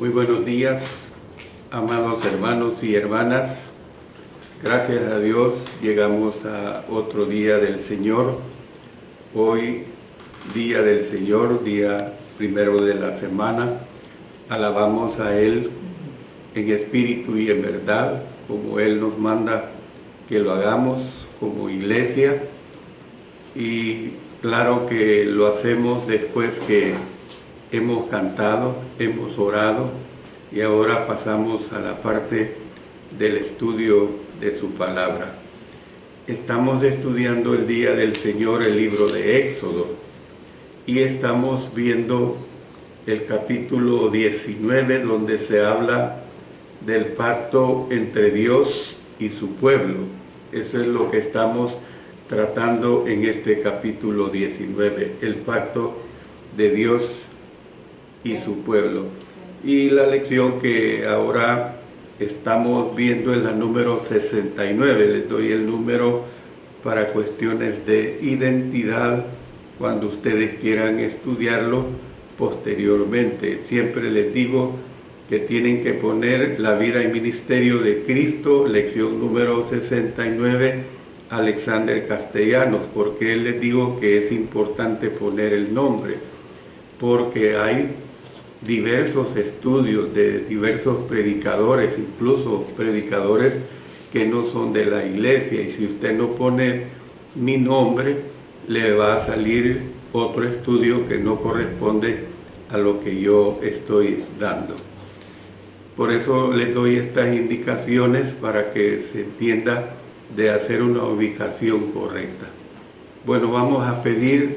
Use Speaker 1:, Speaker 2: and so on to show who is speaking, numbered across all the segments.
Speaker 1: Muy buenos días, amados hermanos y hermanas. Gracias a Dios llegamos a otro día del Señor. Hoy, día del Señor, día primero de la semana. Alabamos a Él en espíritu y en verdad, como Él nos manda que lo hagamos como iglesia. Y claro que lo hacemos después que hemos cantado, hemos orado y ahora pasamos a la parte del estudio de su palabra. Estamos estudiando el día del Señor, el libro de Éxodo, y estamos viendo el capítulo 19, donde se habla del pacto entre Dios y su pueblo. Eso es lo que estamos tratando en este capítulo 19, el pacto de Dios y su pueblo. Y la lección que ahora estamos viendo es la número 69. Les doy el número para cuestiones de identidad cuando ustedes quieran estudiarlo posteriormente. Siempre les digo que tienen que poner la vida y ministerio de Cristo, lección número 69, Alexander Castellanos. Porque les digo que es importante poner el nombre, porque hay diversos estudios de diversos predicadores, incluso predicadores que no son de la iglesia, y si usted no pone mi nombre, le va a salir otro estudio que no corresponde a lo que yo estoy dando. Por eso les doy estas indicaciones para que se entienda de hacer una ubicación correcta. Bueno, vamos a pedir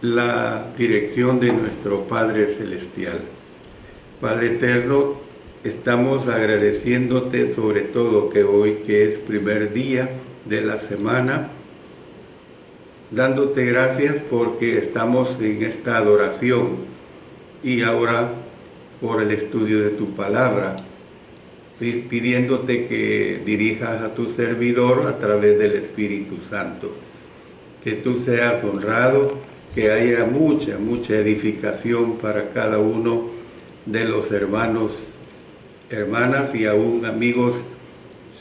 Speaker 1: la dirección de nuestro Padre Celestial. Padre eterno, estamos agradeciéndote sobre todo que hoy, que es primer día de la semana, dándote gracias porque estamos en esta adoración y ahora por el estudio de tu palabra, pidiéndote que dirijas a tu servidor a través del Espíritu Santo, que tú seas honrado, que haya mucha edificación para cada uno de los hermanos, hermanas y aún amigos,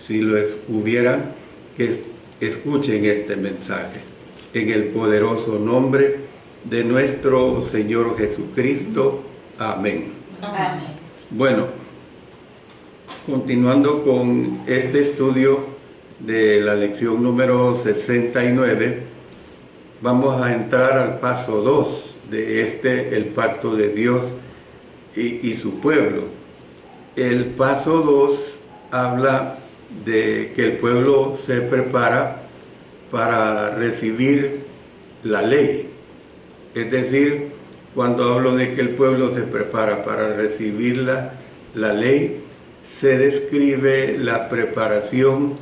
Speaker 1: si los hubieran, que escuchen este mensaje. En el poderoso nombre de nuestro Señor Jesucristo. Amén.
Speaker 2: Amén.
Speaker 1: Bueno, continuando con este estudio de la lección número 69, vamos a entrar al paso 2 de el pacto de Dios y su pueblo. El paso 2 habla de que el pueblo se prepara para recibir la ley. Es decir, cuando hablo de que el pueblo se prepara para recibir la ley, se describe la preparación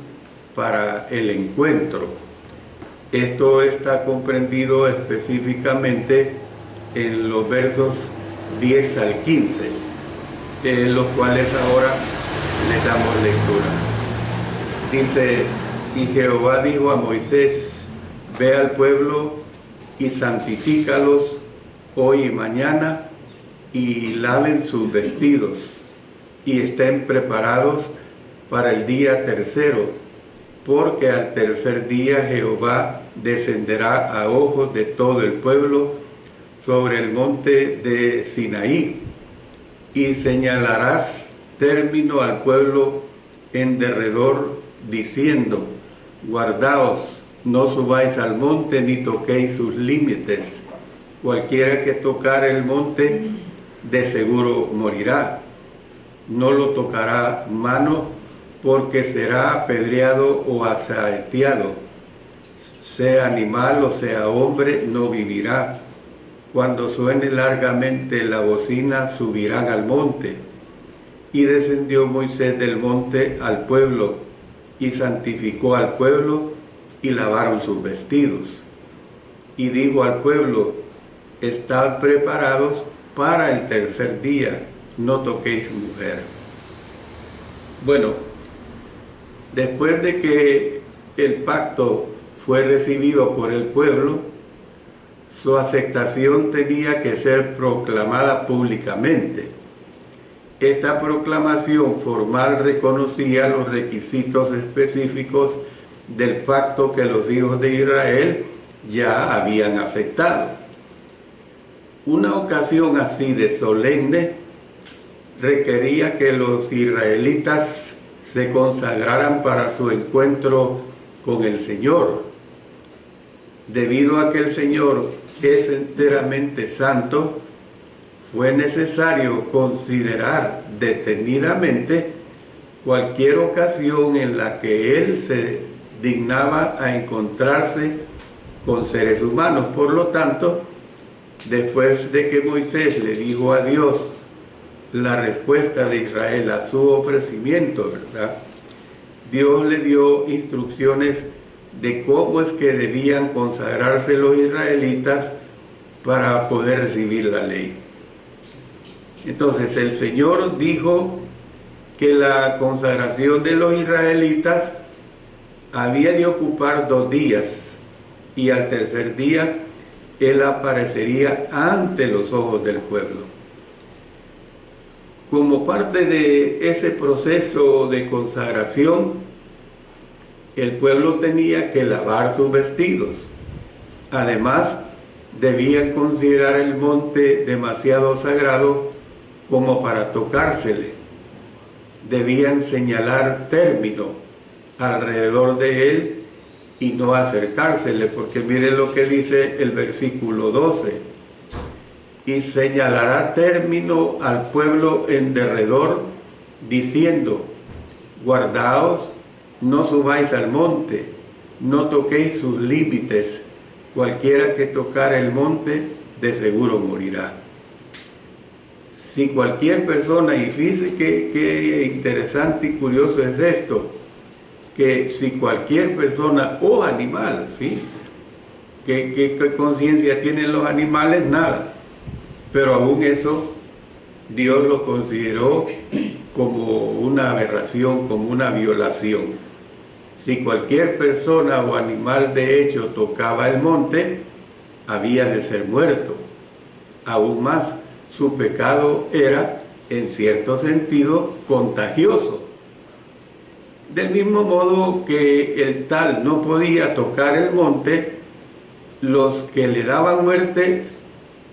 Speaker 1: para el encuentro. Esto está comprendido específicamente en los versos 10 al 15, los cuales ahora les damos lectura. Dice: y Jehová dijo a Moisés: ve al pueblo y santifícalos hoy y mañana, y laven sus vestidos, y estén preparados para el día tercero, porque al tercer día Jehová descenderá a ojos de todo el pueblo sobre el monte de Sinaí, y señalarás término al pueblo en derredor, diciendo: guardaos, no subáis al monte ni toquéis sus límites. Cualquiera que tocare el monte, de seguro morirá. No lo tocará mano, porque será apedreado o asaeteado. Sea animal o sea hombre, no vivirá. Cuando suene largamente la bocina, subirán al monte. Y descendió Moisés del monte al pueblo, y santificó al pueblo, y lavaron sus vestidos. Y dijo al pueblo: estad preparados para el tercer día, no toquéis mujer. Bueno, después de que el pacto fue recibido por el pueblo, su aceptación tenía que ser proclamada públicamente. esta proclamación formal reconocía los requisitos específicos del pacto que los hijos de Israel ya habían aceptado. Una ocasión así de solemne requería que los israelitas se consagraran para su encuentro con el Señor. Debido a que el Señor es enteramente santo, fue necesario considerar detenidamente cualquier ocasión en la que Él se dignaba a encontrarse con seres humanos. Por lo tanto, después de que Moisés le dijo a Dios la respuesta de Israel a su ofrecimiento, ¿verdad?, Dios le dio instrucciones de cómo es que debían consagrarse los israelitas para poder recibir la ley. Entonces el Señor dijo que la consagración de los israelitas había de ocupar 2 días, y al tercer día Él aparecería ante los ojos del pueblo. Como parte de ese proceso de consagración, el pueblo tenía que lavar sus vestidos. Además, debían considerar el monte demasiado sagrado como para tocársele. Debían señalar término alrededor de él y no acercársele, porque miren lo que dice el versículo 12: y señalará término al pueblo en derredor, diciendo: guardaos, no subáis al monte, no toquéis sus límites, cualquiera que tocar el monte de seguro morirá. Si cualquier persona, y fíjense qué interesante y curioso es esto, que si cualquier persona o animal, fíjense, ¿qué conciencia tienen los animales? Nada. Pero aún eso, Dios lo consideró como una aberración, como una violación. Si cualquier persona o animal de hecho tocaba el monte, había de ser muerto. Aún más, su pecado era, en cierto sentido, contagioso. Del mismo modo que el tal no podía tocar el monte, los que le daban muerte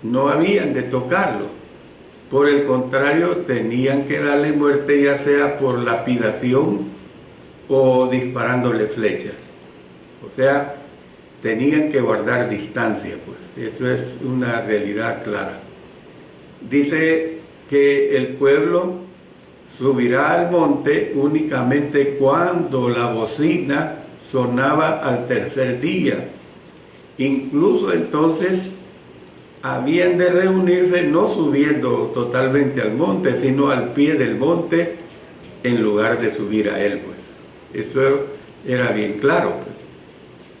Speaker 1: no habían de tocarlo. Por el contrario, tenían que darle muerte, ya sea por lapidación o disparándole flechas. O sea, tenían que guardar distancia, pues. Eso es una realidad clara. Dice que el pueblo subirá al monte únicamente cuando la bocina sonaba al tercer día. Incluso entonces habían de reunirse no subiendo totalmente al monte, sino al pie del monte en lugar de subir a él, pues. Eso era bien claro, pues.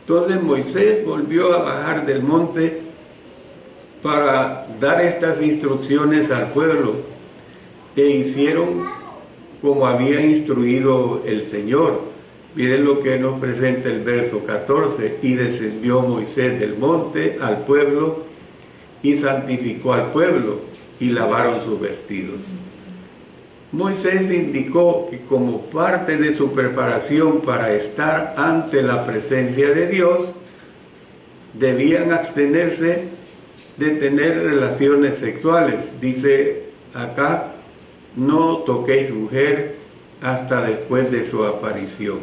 Speaker 1: Entonces Moisés volvió a bajar del monte para dar estas instrucciones al pueblo, e hicieron como había instruido el Señor. Miren lo que nos presenta el verso 14: y descendió Moisés del monte al pueblo y santificó al pueblo y lavaron sus vestidos. Moisés indicó que como parte de su preparación para estar ante la presencia de Dios, debían abstenerse de tener relaciones sexuales. Dice acá: no toquéis mujer hasta después de su aparición.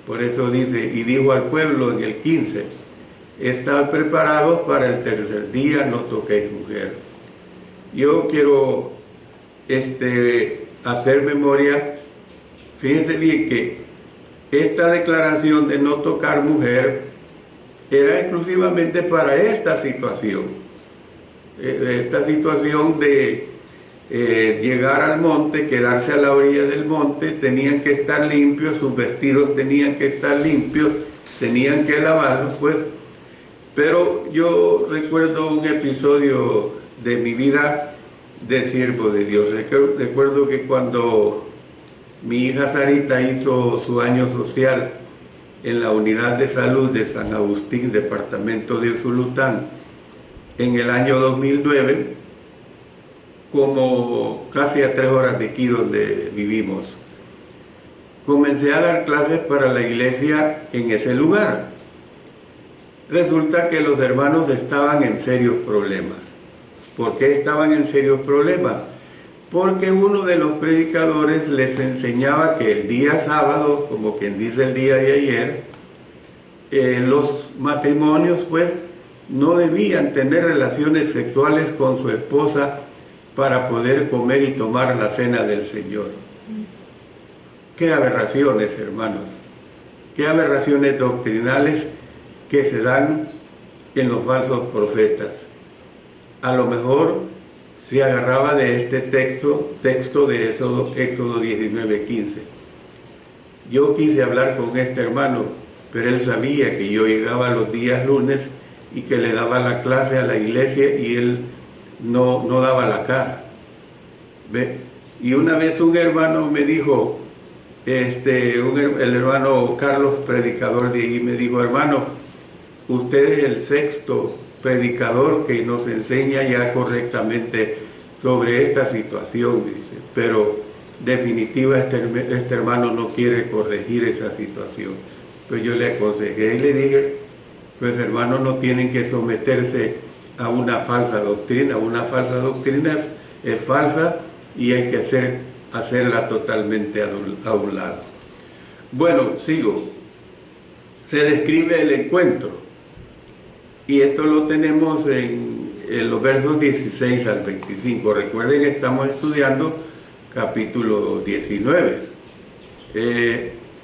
Speaker 1: Por eso dice: y dijo al pueblo en el 15: estad preparados para el tercer día, no toquéis mujer. Yo quiero hacer memoria. Fíjense bien que esta declaración de no tocar mujer era exclusivamente para esta situación. Esta situación de llegar al monte, quedarse a la orilla del monte, tenían que estar limpios, sus vestidos tenían que estar limpios, tenían que lavarlos, pues. Pero yo recuerdo un episodio de mi vida de siervo de Dios. Recuerdo que cuando mi hija Sarita hizo su año social en la unidad de salud de San Agustín, departamento de Usulután, en el año 2009, como casi a 3 horas de aquí donde vivimos. Comencé a dar clases para la iglesia en ese lugar. Resulta que los hermanos estaban en serios problemas. ¿Por qué estaban en serios problemas? Porque uno de los predicadores les enseñaba que el día sábado, como quien dice el día de ayer, los matrimonios pues no debían tener relaciones sexuales con su esposa para poder comer y tomar la cena del Señor. Qué aberraciones, hermanos, qué aberraciones doctrinales que se dan en los falsos profetas. A lo mejor se agarraba de este texto de Éxodo 19:15. Yo quise hablar con este hermano, pero él sabía que yo llegaba los días lunes y que le daba la clase a la iglesia y él no daba la cara. ¿Ve? Y una vez un hermano me dijo, el hermano Carlos, predicador de ahí, me dijo: hermano, usted es el 6º predicador que nos enseña ya correctamente sobre esta situación, me dice, pero definitiva este hermano no quiere corregir esa situación. Pues yo le aconsejé y le dije: pues hermano, no tienen que someterse a una falsa doctrina. Una falsa doctrina es falsa y hay que hacerla totalmente a un lado. Bueno, sigo. Se describe el encuentro y esto lo tenemos en los versos 16 al 25. Recuerden que estamos estudiando capítulo 19.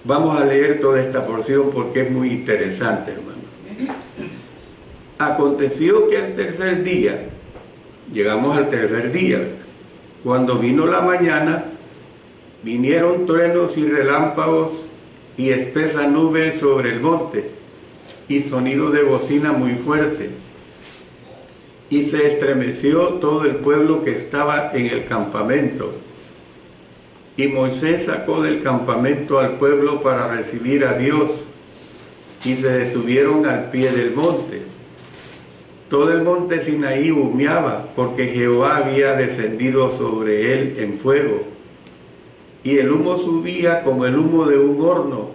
Speaker 1: Vamos a leer toda esta porción porque es muy interesante, hermano. Aconteció que al tercer día, llegamos al tercer día, cuando vino la mañana, vinieron truenos y relámpagos y espesa nube sobre el monte, y sonido de bocina muy fuerte. Y se estremeció todo el pueblo que estaba en el campamento. Y Moisés sacó del campamento al pueblo para recibir a Dios, y se detuvieron al pie del monte. Todo el monte Sinaí humeaba, porque Jehová había descendido sobre él en fuego. Y el humo subía como el humo de un horno,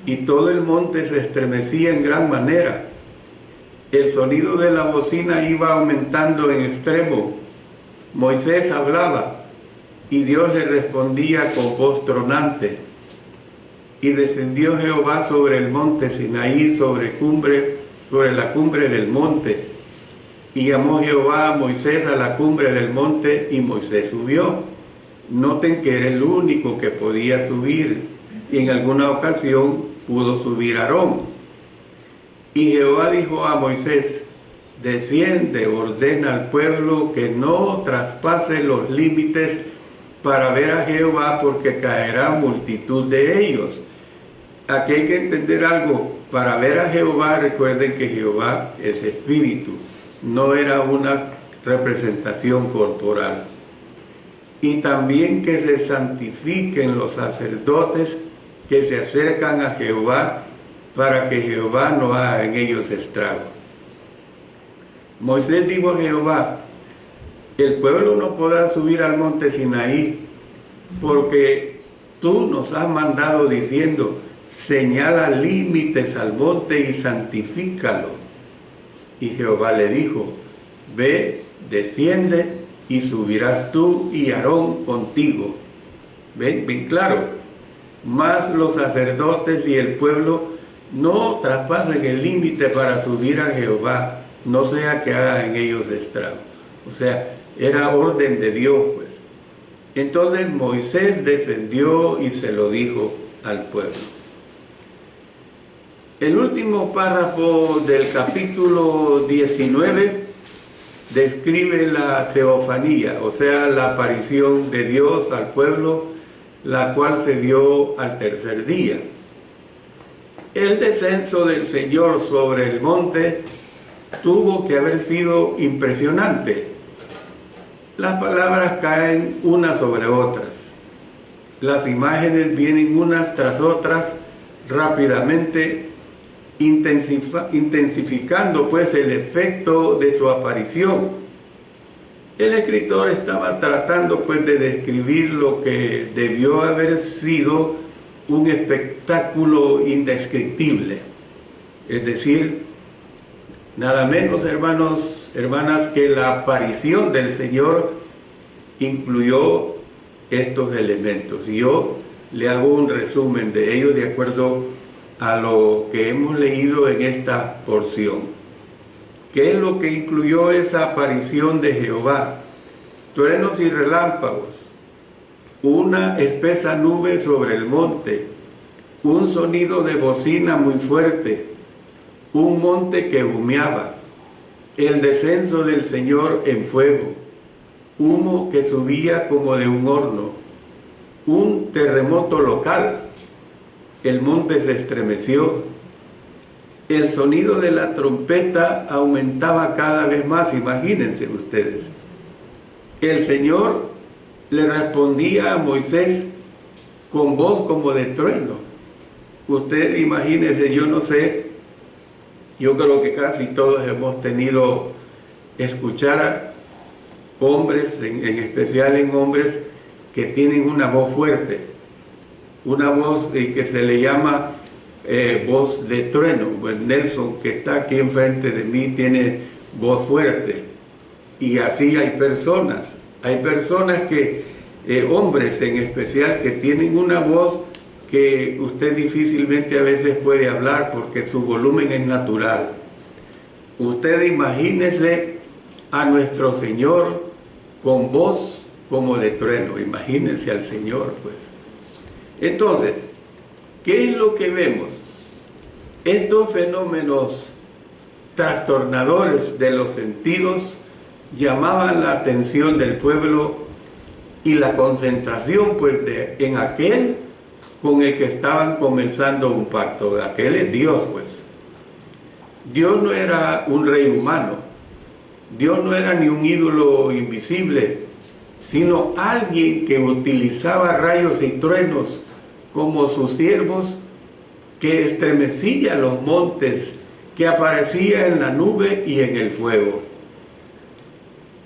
Speaker 1: y todo el monte se estremecía en gran manera. El sonido de la bocina iba aumentando en extremo. Moisés hablaba, y Dios le respondía con voz tronante. Y descendió Jehová sobre el monte Sinaí, sobre la cumbre del monte. Y llamó Jehová a Moisés a la cumbre del monte, y Moisés subió. Noten que era el único que podía subir, y en alguna ocasión pudo subir Aarón. Y Jehová dijo a Moisés: desciende, ordena al pueblo que no traspase los límites para ver a Jehová, porque caerá multitud de ellos. Aquí hay que entender algo. Para ver a Jehová, recuerden que Jehová es espíritu, no era una representación corporal. Y también que se santifiquen los sacerdotes que se acercan a Jehová, para que Jehová no haga en ellos estrago. Moisés dijo a Jehová: el pueblo no podrá subir al monte Sinaí, porque tú nos has mandado diciendo: señala límites al monte y santifícalo. Y Jehová le dijo: ve, desciende, y subirás tú y Aarón contigo. Ven, bien claro. Mas los sacerdotes y el pueblo no traspasen el límite para subir a Jehová, no sea que haga en ellos estrago. O sea, era orden de Dios, pues. Entonces Moisés descendió y se lo dijo al pueblo. El último párrafo del capítulo 19 describe la teofanía, o sea, la aparición de Dios al pueblo, la cual se dio al tercer día. El descenso del Señor sobre el monte tuvo que haber sido impresionante. Las palabras caen unas sobre otras. Las imágenes vienen unas tras otras rápidamente, intensificando pues el efecto de su aparición. El escritor estaba tratando pues de describir lo que debió haber sido un espectáculo indescriptible. Es decir, nada menos, hermanos, hermanas, que la aparición del Señor incluyó estos elementos. Y yo le hago un resumen de ellos de acuerdo a lo que hemos leído en esta porción. ¿Qué es lo que incluyó esa aparición de Jehová? Truenos y relámpagos, una espesa nube sobre el monte, un sonido de bocina muy fuerte, un monte que humeaba, el descenso del Señor en fuego, humo que subía como de un horno, un terremoto local, el monte se estremeció, el sonido de la trompeta aumentaba cada vez más, imagínense ustedes. El Señor le respondía a Moisés con voz como de trueno. Usted imagínense, yo no sé, yo creo que casi todos hemos tenido escuchar a hombres, en especial en hombres que tienen una voz fuerte, una voz que se le llama voz de trueno. Pues Nelson, que está aquí enfrente de mí, tiene voz fuerte. Y así hay personas que, hombres en especial, que tienen una voz que usted difícilmente a veces puede hablar porque su volumen es natural. Usted imagínese a nuestro Señor con voz como de trueno, imagínense al Señor, pues. Entonces, ¿qué es lo que vemos? Estos fenómenos trastornadores de los sentidos llamaban la atención del pueblo y la concentración pues en aquel con el que estaban comenzando un pacto. Aquel es Dios, pues. Dios no era un rey humano, Dios no era ni un ídolo invisible, sino alguien que utilizaba rayos y truenos como sus siervos, que estremecía los montes, que aparecía en la nube y en el fuego.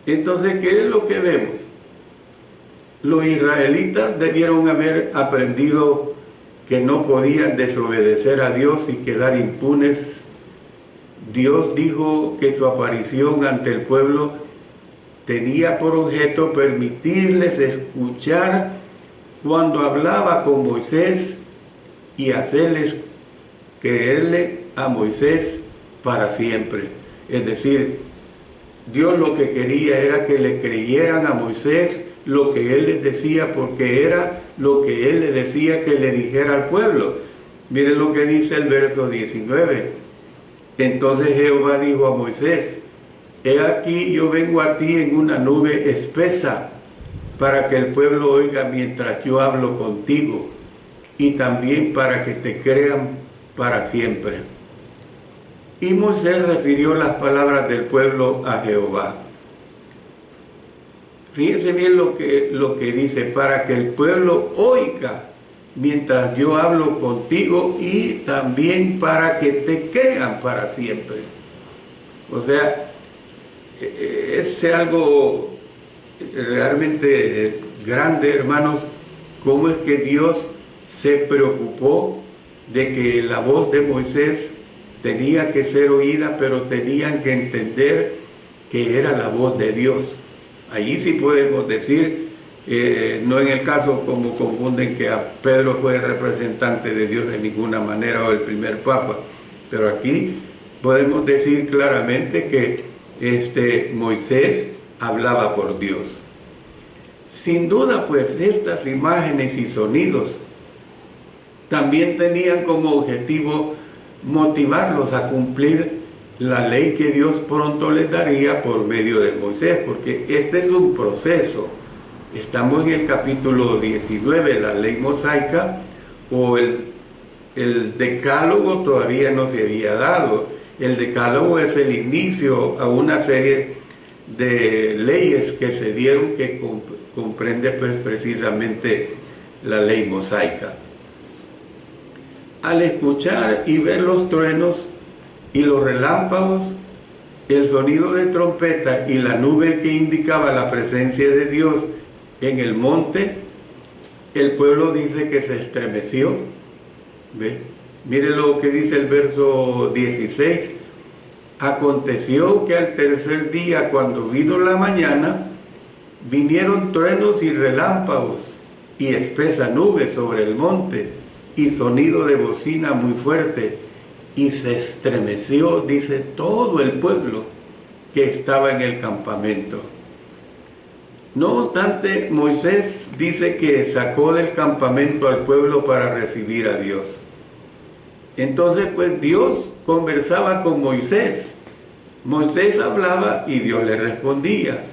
Speaker 1: Entonces, ¿qué es lo que vemos? Los israelitas debieron haber aprendido que no podían desobedecer a Dios y quedar impunes. Dios dijo que su aparición ante el pueblo tenía por objeto permitirles escuchar cuando hablaba con Moisés y hacerles creerle a Moisés para siempre. Es decir, Dios lo que quería era que le creyeran a Moisés lo que él les decía, porque era lo que él les decía que le dijera al pueblo. Miren lo que dice el verso 19. Entonces Jehová dijo a Moisés: he aquí yo vengo a ti en una nube espesa, para que el pueblo oiga mientras yo hablo contigo, y también para que te crean para siempre. Y Moisés refirió las palabras del pueblo a Jehová. Fíjense bien lo que dice: para que el pueblo oiga mientras yo hablo contigo, y también para que te crean para siempre. O sea, es algo realmente grande, hermanos, cómo es que Dios se preocupó de que la voz de Moisés tenía que ser oída, pero tenían que entender que era la voz de Dios. Allí sí podemos decir, no en el caso como confunden que a Pedro fue el representante de Dios de ninguna manera, o el primer papa, pero aquí podemos decir claramente que Moisés hablaba por Dios. Sin duda, pues, estas imágenes y sonidos también tenían como objetivo motivarlos a cumplir la ley que Dios pronto les daría por medio de Moisés, porque este es un proceso. Estamos en el capítulo 19, la ley mosaica, o el decálogo todavía no se había dado. El decálogo es el inicio a una serie de leyes que se dieron, que comprende pues precisamente la ley mosaica. Al escuchar y ver los truenos y los relámpagos, el sonido de trompeta y la nube que indicaba la presencia de Dios en el monte, el pueblo dice que se estremeció. ¿Ve? Mire lo que dice el verso 16. Aconteció que al tercer día, cuando vino la mañana, vinieron truenos y relámpagos y espesa nube sobre el monte y sonido de bocina muy fuerte, y se estremeció, dice, todo el pueblo que estaba en el campamento. No obstante, Moisés dice que sacó del campamento al pueblo para recibir a Dios. Entonces, pues Dios conversaba con Moisés. Moisés hablaba y Dios le respondía.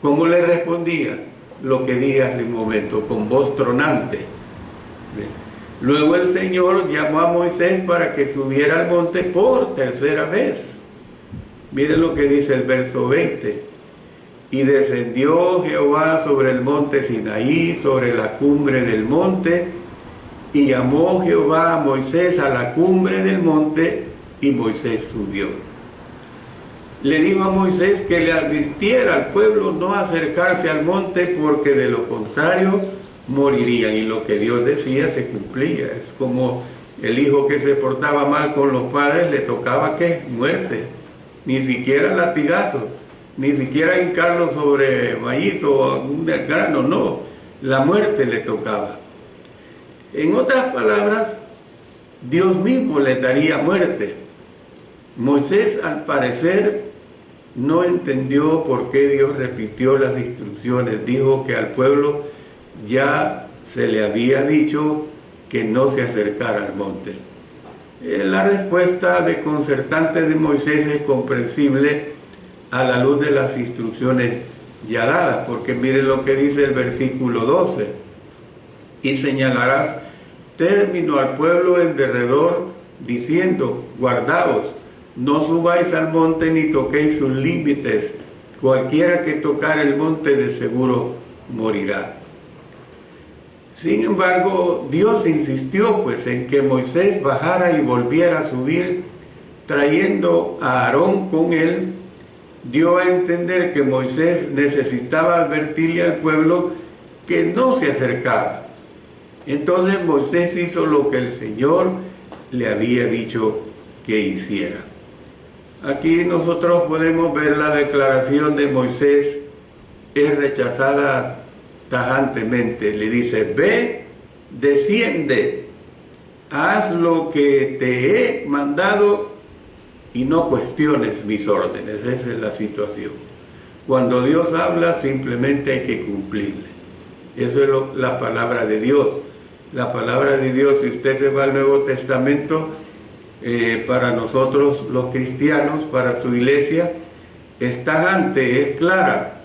Speaker 1: ¿Cómo le respondía? Lo que dije hace un momento, con voz tronante. Luego el Señor llamó a Moisés para que subiera al monte por tercera vez. Mire lo que dice el verso 20. Y descendió Jehová sobre el monte Sinaí, sobre la cumbre del monte, y llamó Jehová a Moisés a la cumbre del monte, y Moisés subió. Le dijo a Moisés que le advirtiera al pueblo no acercarse al monte, porque de lo contrario morirían. Y lo que Dios decía se cumplía. Es como el hijo que se portaba mal con los padres, le tocaba ¿qué? Muerte. Ni siquiera latigazo, ni siquiera hincarlo sobre maíz o algún grano, no. La muerte le tocaba. En otras palabras, Dios mismo le daría muerte. Moisés, al parecer, no entendió por qué Dios repitió las instrucciones. Dijo que al pueblo ya se le había dicho que no se acercara al monte. La respuesta desconcertante de Moisés es comprensible a la luz de las instrucciones ya dadas, porque miren lo que dice el versículo 12. Y señalarás término al pueblo en derredor, diciendo, guardaos, no subáis al monte ni toquéis sus límites, cualquiera que tocar el monte de seguro morirá. Sin embargo, Dios insistió pues en que Moisés bajara y volviera a subir, trayendo a Aarón con él. Dio a entender que Moisés necesitaba advertirle al pueblo que no se acercara. Entonces Moisés hizo lo que el Señor le había dicho que hiciera. Aquí nosotros podemos ver la declaración de Moisés es rechazada tajantemente. Le dice, ve, desciende, haz lo que te he mandado y no cuestiones mis órdenes. Esa es la situación. Cuando Dios habla, simplemente hay que cumplirle. Eso es la palabra de Dios. La palabra de Dios, si usted se va al Nuevo Testamento, para nosotros los cristianos, para su iglesia, es tajante, es clara.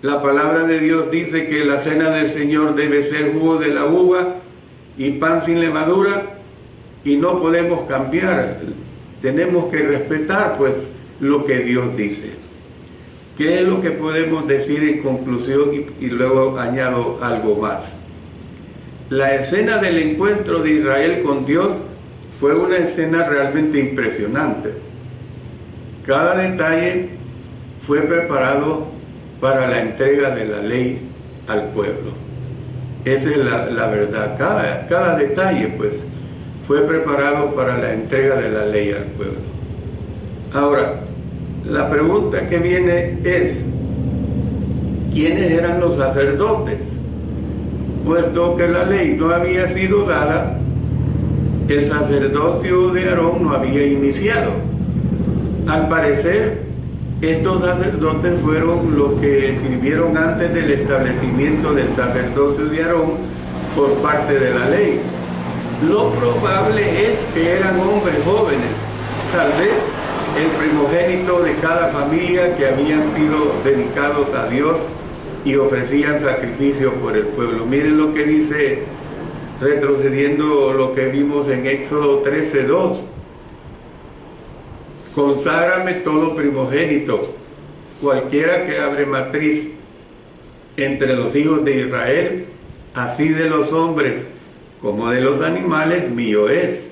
Speaker 1: La palabra de Dios dice que la cena del Señor debe ser jugo de la uva y pan sin levadura, y no podemos cambiar. Tenemos que respetar pues lo que Dios dice. ¿Qué es lo que podemos decir en conclusión? Y luego añado algo más. La escena del encuentro de Israel con Dios fue una escena realmente impresionante. Cada detalle fue preparado para la entrega de la ley al pueblo. Esa es la verdad. Cada detalle pues fue preparado para la entrega de la ley al pueblo. Ahora, la pregunta que viene es, ¿quiénes eran los sacerdotes? Puesto que la ley no había sido dada, el sacerdocio de Aarón no había iniciado. Al parecer, estos sacerdotes fueron los que sirvieron antes del establecimiento del sacerdocio de Aarón por parte de la ley. Lo probable es que eran hombres jóvenes, tal vez el primogénito de cada familia, que habían sido dedicados a Dios y ofrecían sacrificio por el pueblo. Miren lo que dice, retrocediendo lo que vimos en Éxodo 13:2. Conságrame todo primogénito, cualquiera que abre matriz entre los hijos de Israel, así de los hombres como de los animales, mío es.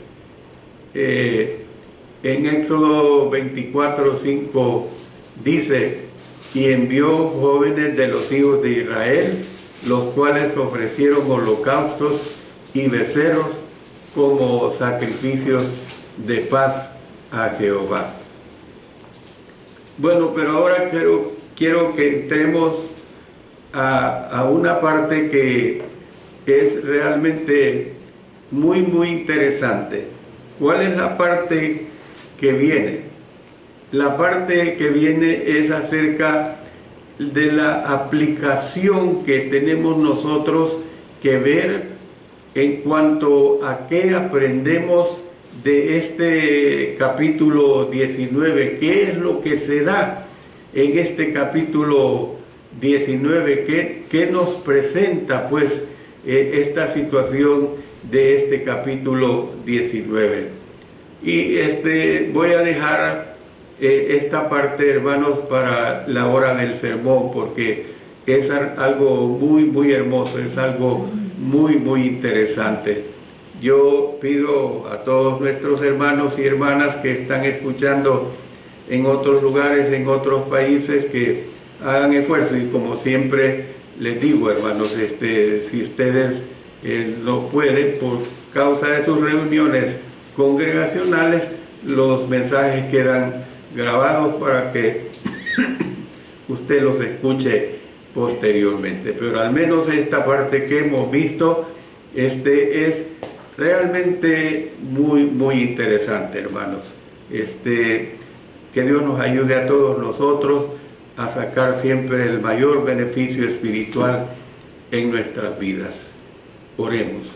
Speaker 1: En Éxodo 24:5 dice: y envió jóvenes de los hijos de Israel, los cuales ofrecieron holocaustos y becerros como sacrificios de paz a Jehová. Bueno, pero ahora quiero que entremos a una parte que es realmente muy interesante. ¿Cuál es la parte que viene? La parte que viene es acerca de la aplicación que tenemos nosotros que ver en cuanto a qué aprendemos de este capítulo 19. ¿Qué es lo que se da en este capítulo 19? ¿Qué nos presenta pues esta situación de este capítulo 19? Y voy a dejar esta parte, hermanos, para la hora del sermón, porque es algo muy hermoso, es algo muy interesante. Yo pido a todos nuestros hermanos y hermanas que están escuchando en otros lugares, en otros países, que hagan esfuerzo, y como siempre les digo, hermanos, si ustedes no pueden por causa de sus reuniones congregacionales, los mensajes quedan grabados para que usted los escuche posteriormente. Pero al menos esta parte que hemos visto es realmente muy interesante, hermanos. Que Dios nos ayude a todos nosotros a sacar siempre el mayor beneficio espiritual en nuestras vidas. Oremos.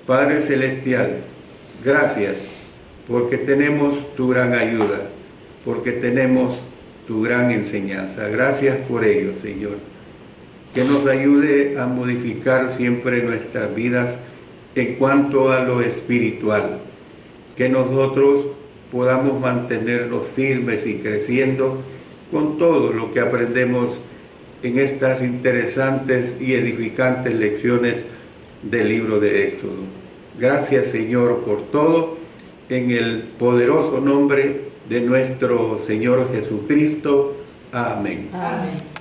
Speaker 1: Padre Celestial, gracias porque tenemos tu gran ayuda, porque tenemos tu gran enseñanza. Gracias por ello, Señor. Que nos ayude a modificar siempre nuestras vidas en cuanto a lo espiritual. Que nosotros podamos mantenernos firmes y creciendo con todo lo que aprendemos en estas interesantes y edificantes lecciones del libro de Éxodo. Gracias, Señor, por todo, en el poderoso nombre de nuestro Señor Jesucristo. Amén.
Speaker 2: Amén.